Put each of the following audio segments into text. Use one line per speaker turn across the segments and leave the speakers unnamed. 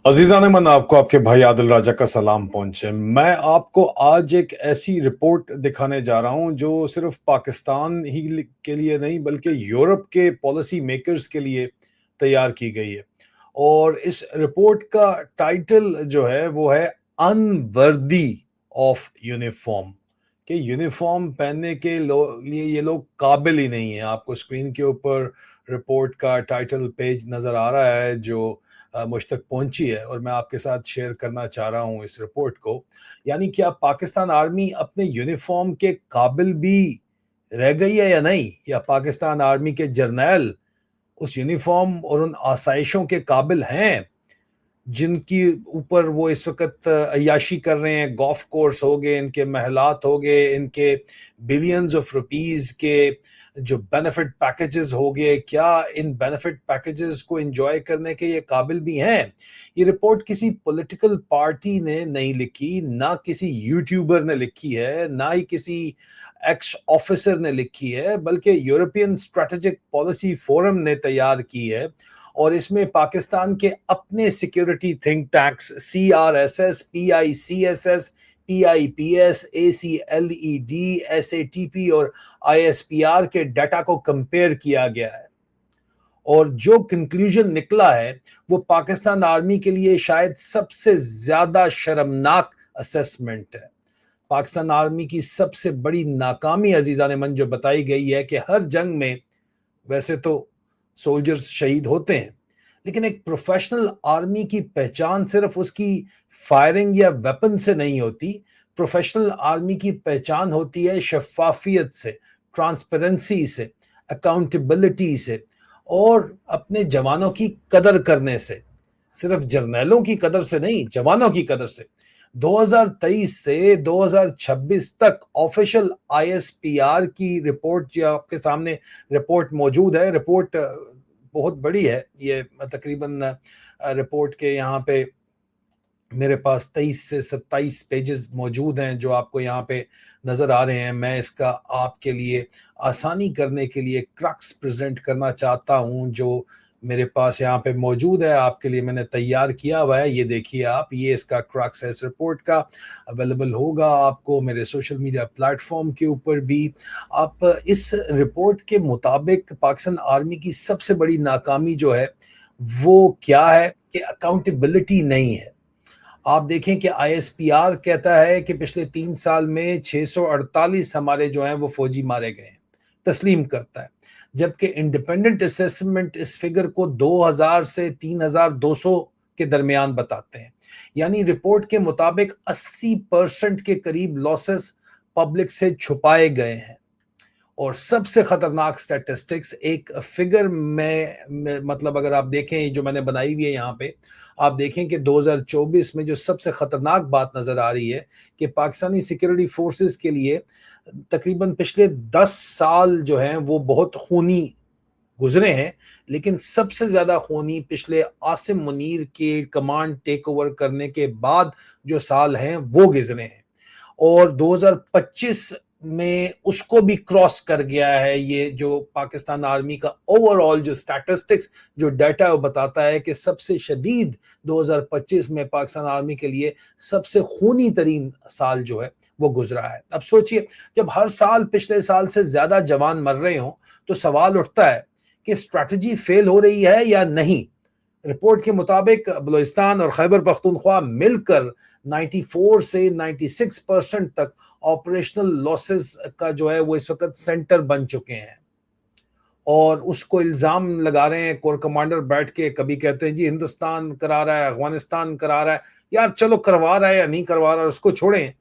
अजीज़ान मन आपको आपके भाई आदिल राजा का सलाम पहुंचे। मैं आपको आज एक ऐसी रिपोर्ट दिखाने जा रहा हूं जो सिर्फ पाकिस्तान के लिए नहीं बल्कि यूरोप के पॉलिसी मेकर्स के लिए तैयार की गई है। और इस रिपोर्ट का टाइटल जो है वो है अनवर्दी ऑफ यूनिफॉर्म, कि यूनिफॉर्म पहनने के लिए ये लोग काबिल ही नहीं है। आपको स्क्रीन के ऊपर रिपोर्ट का टाइटल पेज नज़र आ रहा है जो मुझ तक पहुंची है, और मैं आपके साथ शेयर करना चाह रहा हूं इस रिपोर्ट को। यानी क्या पाकिस्तान आर्मी अपने यूनिफॉर्म के काबिल भी रह गई है या नहीं, या पाकिस्तान आर्मी के जर्नैल उस यूनिफॉर्म और उन आसाइशों के काबिल हैं जिनकी ऊपर वो इस वक्त अय्याशी कर रहे हैं। गोल्फ कोर्स हो गए, इनके महलात हो गए, इनके बिलियंस ऑफ रुपीस के जो बेनिफिट पैकेजेस हो गए, क्या इन बेनिफिट पैकेजेस को एंजॉय करने के ये काबिल भी हैं? ये रिपोर्ट किसी पॉलिटिकल पार्टी ने नहीं लिखी, ना किसी यूट्यूबर ने लिखी है, ना ही किसी एक्स ऑफिसर ने लिखी है, बल्कि यूरोपियन स्ट्रेटेजिक पॉलिसी फोरम ने तैयार की है। और इसमें पाकिस्तान के अपने security think tanks CRSS, PICSS, PIPS, ACLED, SATP और ISPR के डाटा को कंपेयर किया गया है। और जो कंक्लूजन निकला है वो पाकिस्तान आर्मी के लिए शायद सबसे ज्यादा शर्मनाक असेसमेंट है। पाकिस्तान आर्मी की सबसे बड़ी नाकामी अजीज़ान मन जो बताई गई है कि हर जंग में वैसे तो सोल्जर्स शहीद होते हैं, लेकिन एक प्रोफेशनल आर्मी की पहचान सिर्फ उसकी फायरिंग या वेपन से नहीं होती। प्रोफेशनल आर्मी की पहचान होती है शफाफियत से, ट्रांसपेरेंसी से, अकाउंटेबिलिटी से और अपने जवानों की कदर करने से। सिर्फ जर्नैलों की कदर से नहीं, जवानों की कदर से। 2023 से 2026 तक ऑफिशियल ISPR की रिपोर्ट जो आपके सामने रिपोर्ट मौजूद है, रिपोर्ट बहुत बड़ी है। ये तकरीबन रिपोर्ट के यहाँ पे मेरे पास 23 से 27 पेजेस मौजूद हैं जो आपको यहाँ पे नज़र आ रहे हैं। मैं इसका आपके लिए आसानी करने के लिए क्रक्स प्रेजेंट करना चाहता हूँ जो मेरे पास यहाँ पे मौजूद है, आपके लिए मैंने तैयार किया हुआ है। ये देखिए आप, ये इसका क्रक्स है इस रिपोर्ट का। अवेलेबल होगा आपको मेरे सोशल मीडिया प्लेटफॉर्म के ऊपर भी। आप इस रिपोर्ट के मुताबिक पाकिस्तान आर्मी की सबसे बड़ी नाकामी जो है वो क्या है कि अकाउंटेबिलिटी नहीं है। आप देखें कि ISPR कहता है कि पिछले 3 साल में 648 हमारे जो हैं वो फौजी मारे गए हैं, तस्लीम करता है। जबकि इंडिपेंडेंट असेसमेंट इस फिगर को 2000 से 3200 के दरमियान बताते हैं। यानी रिपोर्ट के मुताबिक 80% के करीब लॉसेस पब्लिक से छुपाए गए हैं। और सबसे खतरनाक स्टैटिस्टिक्स एक फिगर में मतलब अगर आप देखें जो मैंने बनाई हुई है यहाँ पे, आप देखें कि 2024 में जो सबसे खतरनाक बात नजर आ रही है कि पाकिस्तानी सिक्योरिटी फोर्सेस के लिए तकरीबन पिछले 10 साल जो हैं वो बहुत खूनी गुजरे हैं, लेकिन सबसे ज्यादा खूनी पिछले आसिम मुनीर के कमांड टेक ओवर करने के बाद जो साल हैं वो गुजरे हैं। और 2025 में उसको भी क्रॉस कर गया है। ये जो पाकिस्तान आर्मी का ओवरऑल जो स्टैटिस्टिक्स जो डाटा है वो बताता है कि सबसे शदीद 2025 में पाकिस्तान आर्मी के लिए सबसे खूनी तरीन साल जो है वो गुजरा है। अब सोचिए, जब हर साल पिछले साल से ज्यादा जवान मर रहे हों तो सवाल उठता है कि स्ट्रैटेजी फेल हो रही है या नहीं। रिपोर्ट के मुताबिक बलूचिस्तान और खैबर पख्तूनख्वा मिलकर 94 से 96% तक ऑपरेशनल लॉसेस का जो है वो इस वक्त सेंटर बन चुके हैं। और उसको इल्जाम लगा रहे हैं कोर कमांडर बैठ के, कभी कहते हैं जी हिंदुस्तान करा रहा है, अफगानिस्तान करा रहा है। यार चलो, करवा रहा है या नहीं करवा रहा है उसको छोड़ें,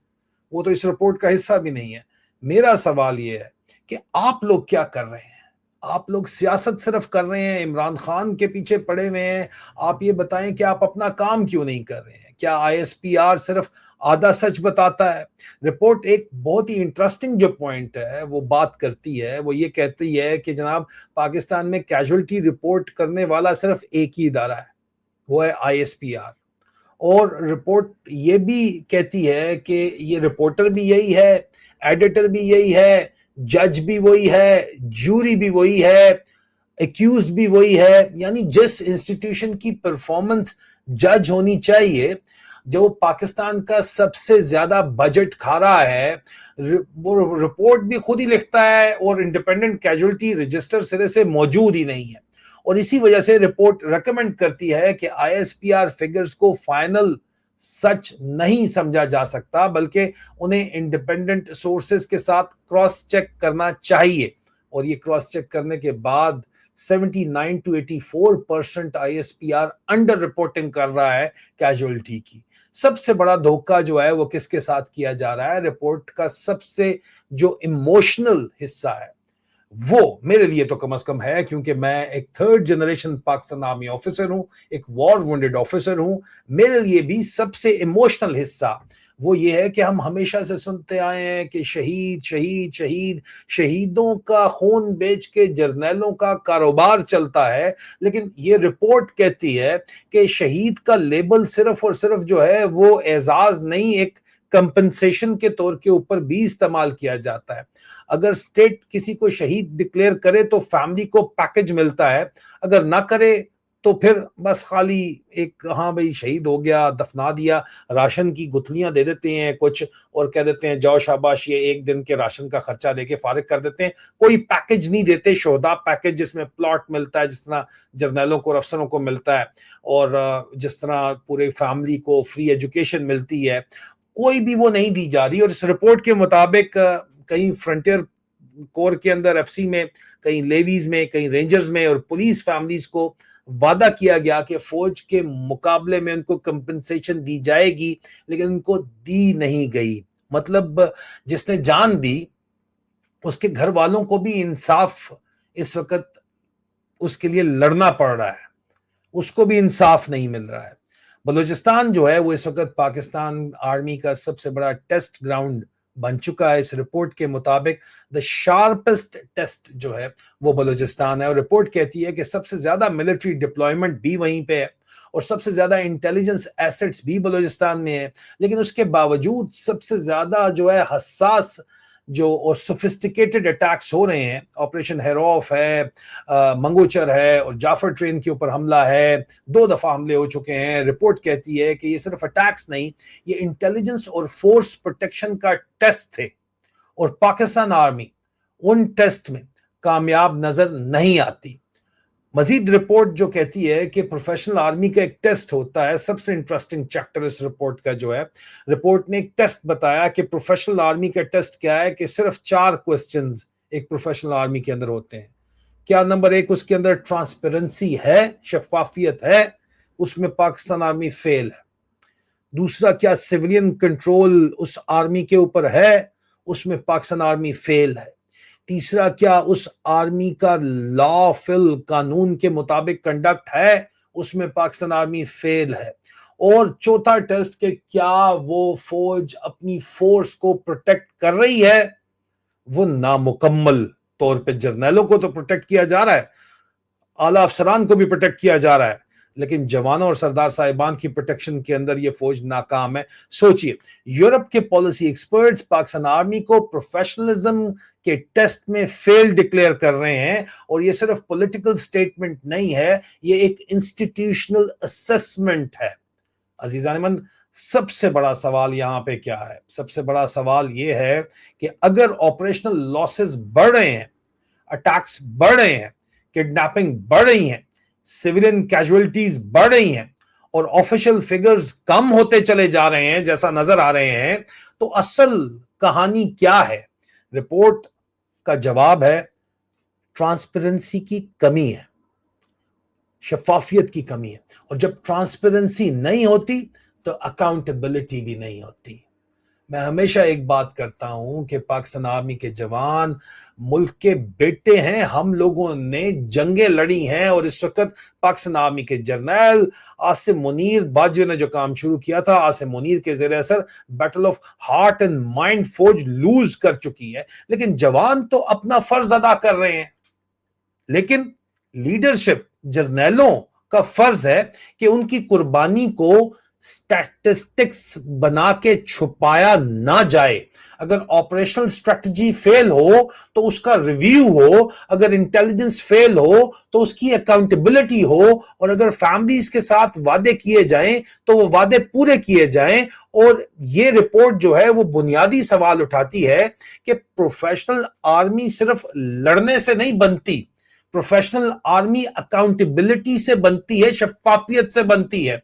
वो तो इस रिपोर्ट का हिस्सा भी नहीं है। मेरा सवाल ये है कि आप लोग क्या कर रहे हैं? आप लोग सियासत सिर्फ कर रहे हैं, इमरान खान के पीछे पड़े हुए हैं। आप ये बताएं कि आप अपना काम क्यों नहीं कर रहे हैं? क्या ISPR सिर्फ आधा सच बताता है? रिपोर्ट एक बहुत ही इंटरेस्टिंग जो पॉइंट है वो बात करती है, वो ये कहती है कि जनाब पाकिस्तान में कैजुअल्टी रिपोर्ट करने वाला सिर्फ एक ही इदारा है, वो है ISPR। और रिपोर्ट ये भी कहती है कि ये रिपोर्टर भी यही है, एडिटर भी यही है, जज भी वही है, जूरी भी वही है, एक्यूज भी वही है। यानी जिस इंस्टीट्यूशन की परफॉर्मेंस जज होनी चाहिए, जो पाकिस्तान का सबसे ज्यादा बजट खा रहा है, वो रिपोर्ट भी खुद ही लिखता है और इंडिपेंडेंट कैजुअलिटी रजिस्टर सिरे से मौजूद ही नहीं है। और इसी वजह से रिपोर्ट रेकमेंड करती है कि आईएसपीआर फिगर्स को फाइनल सच नहीं समझा जा सकता, बल्कि उन्हें इंडिपेंडेंट सोर्सेस के साथ क्रॉस चेक करना चाहिए। और ये क्रॉस चेक करने के बाद 79 to 84% आईएसपीआर अंडर रिपोर्टिंग कर रहा है कैजुअलिटी की। सबसे बड़ा धोखा जो है वो किसके साथ किया जा रहा है? रिपोर्ट का सबसे जो इमोशनल हिस्सा है वो मेरे लिए तो कम से कम है, क्योंकि मैं एक third generation Pakistan army officer हूं, एक वॉर वुंडेड ऑफिसर हूं। मेरे लिए भी सबसे इमोशनल हिस्सा वो ये है कि हम हमेशा से सुनते आए हैं कि शहीद शहीद शहीद, शहीदों का खून बेच के जर्नैलों का कारोबार चलता है। लेकिन ये रिपोर्ट कहती है कि शहीद का लेबल सिर्फ और सिर्फ जो है वो एजाज नहीं, एक कंपनसेशन के तौर के ऊपर भी इस्तेमाल किया जाता है। अगर स्टेट किसी को शहीद डिक्लेयर करे तो फैमिली को पैकेज मिलता है, अगर ना करे तो फिर बस खाली एक हाँ भाई शहीद हो गया, दफना दिया, राशन की गुथलियां दे देते हैं कुछ और कह देते हैं जाओ शाबाश, ये एक दिन के राशन का खर्चा देके फारिग कर देते हैं। कोई पैकेज नहीं देते, शोहदा पैकेज जिसमें प्लॉट मिलता है जिस तरह जर्नैलों को और अफसरों को मिलता है, और जिस तरह पूरे फैमिली को फ्री एजुकेशन मिलती है, कोई भी वो नहीं दी जा रही। और इस रिपोर्ट के मुताबिक कहीं फ्रंटियर कोर के अंदर एफसी में, कहीं लेवीज में, कहीं रेंजर्स में और पुलिस फैमिलीज को वादा किया गया कि फौज के मुकाबले में उनको कंपनसेशन दी जाएगी, लेकिन उनको दी नहीं गई। मतलब जिसने जान दी उसके घर वालों को भी इंसाफ इस वक्त उसके लिए लड़ना पड़ रहा है, उसको भी इंसाफ नहीं मिल रहा है। बलूचिस्तान जो है वो इस वक्त पाकिस्तान आर्मी का सबसे बड़ा टेस्ट ग्राउंड बन चुका है। इस रिपोर्ट के मुताबिक द शार्पेस्ट टेस्ट जो है वो बलूचिस्तान है, और रिपोर्ट कहती है कि सबसे ज्यादा मिलिट्री डिप्लॉयमेंट भी वहीं पे है और सबसे ज्यादा इंटेलिजेंस एसेट्स भी बलूचिस्तान में है। लेकिन उसके बावजूद सबसे ज्यादा जो है हसास जो और सोफिस्टिकेटेड अटैक्स हो रहे हैं, ऑपरेशन हेरोफ है, मंगोचर है और जाफर ट्रेन के ऊपर हमला है, 2 दफा हमले हो चुके हैं। रिपोर्ट कहती है कि ये सिर्फ अटैक्स नहीं, ये इंटेलिजेंस और फोर्स प्रोटेक्शन का टेस्ट थे, और पाकिस्तान आर्मी उन टेस्ट में कामयाब नजर नहीं आती। मजीद रिपोर्ट जो कहती है कि प्रोफेशनल आर्मी का एक टेस्ट होता है, सबसे इंटरेस्टिंग चैप्टर इस रिपोर्ट का जो है, रिपोर्ट ने एक टेस्ट बताया कि प्रोफेशनल आर्मी का टेस्ट क्या है, कि सिर्फ 4 क्वेश्चंस एक प्रोफेशनल आर्मी के अंदर होते हैं। क्या नंबर 1 उसके अंदर ट्रांसपेरेंसी है, शफाफियत है, उसमें पाकिस्तान आर्मी फेल है। दूसरा, क्या सिविलियन कंट्रोल उस आर्मी के ऊपर है, उसमें पाकिस्तान आर्मी फेल है। तीसरा, क्या उस आर्मी का लॉ फिल कानून के मुताबिक कंडक्ट है, उसमें पाकिस्तान आर्मी फेल है। और चौथा टेस्ट के क्या वो फौज अपनी फोर्स को प्रोटेक्ट कर रही है, वो नामुकम्मल तौर पे जर्नैलों को तो प्रोटेक्ट किया जा रहा है, आला अफसरान को भी प्रोटेक्ट किया जा रहा है, लेकिन जवानों और सरदार साहिबान की प्रोटेक्शन के अंदर ये फौज नाकाम है। सोचिए, यूरोप के पॉलिसी एक्सपर्ट्स पाकिस्तान आर्मी को प्रोफेशनलिज्म के टेस्ट में फेल डिक्लेयर कर रहे हैं, और ये सिर्फ पॉलिटिकल स्टेटमेंट नहीं है, ये एक इंस्टीट्यूशनल असेसमेंट है। अजीजान, सबसे बड़ा सवाल यहां पे क्या है? सबसे बड़ा सवाल ये है कि अगर ऑपरेशनल लॉसेस बढ़ रहे हैं, अटैक्स बढ़ रहे हैं, किडनैपिंग बढ़ रही हैं, सिविलियन कैजुअलिटीज बढ़ रही हैं और ऑफिशियल फिगर्स कम होते चले जा रहे हैं जैसा नजर आ रहे हैं, तो असल कहानी क्या है? रिपोर्ट का जवाब है ट्रांसपेरेंसी की कमी है, शफाफियत की कमी है। और जब ट्रांसपेरेंसी नहीं होती तो अकाउंटेबिलिटी भी नहीं होती। मैं हमेशा एक बात करता हूं कि पाकिस्तान आर्मी के जवान मुल्क के बेटे हैं, हम लोगों ने जंगें लड़ी हैं, और इस वक्त पाकिस्तान आर्मी के जर्नैल आसिम मुनीर बाजवे ने जो काम शुरू किया था, आसिम मुनीर के ज़ेरे असर battle of heart and mind फौज लूज कर चुकी है। लेकिन जवान तो अपना फर्ज अदा कर रहे हैं, लेकिन लीडरशिप जर्नैलों का फर्ज है कि उनकी कुर्बानी को स्टैटिस्टिक्स बना के छुपाया ना जाए। अगर ऑपरेशनल स्ट्रेटजी फेल हो तो उसका रिव्यू हो, अगर इंटेलिजेंस फेल हो तो उसकी अकाउंटेबिलिटी हो, और अगर फैमिलीज के साथ वादे किए जाएं तो वो वादे पूरे किए जाएं। और ये रिपोर्ट जो है वो बुनियादी सवाल उठाती है कि प्रोफेशनल आर्मी सिर्फ लड़ने से नहीं बनती, प्रोफेशनल आर्मी अकाउंटेबिलिटी से बनती है, शफाफियत से बनती है।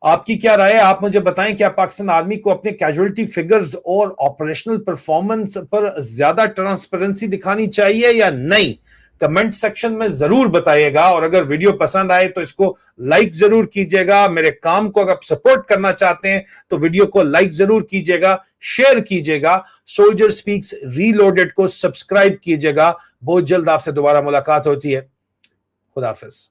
आपकी क्या राय है? आप मुझे बताएं, क्या पाकिस्तान आर्मी को अपने कैजुअलिटी फिगर्स और ऑपरेशनल परफॉर्मेंस पर ज्यादा ट्रांसपेरेंसी दिखानी चाहिए या नहीं? कमेंट सेक्शन में जरूर बताइएगा, और अगर वीडियो पसंद आए तो इसको लाइक जरूर कीजिएगा। मेरे काम को अगर आप सपोर्ट करना चाहते हैं तो वीडियो को लाइक जरूर कीजिएगा, शेयर कीजिएगा, सोल्जर स्पीक्स रीलोडेड को सब्सक्राइब कीजिएगा। बहुत जल्द आपसे दोबारा मुलाकात होती है। खुदा हाफिज।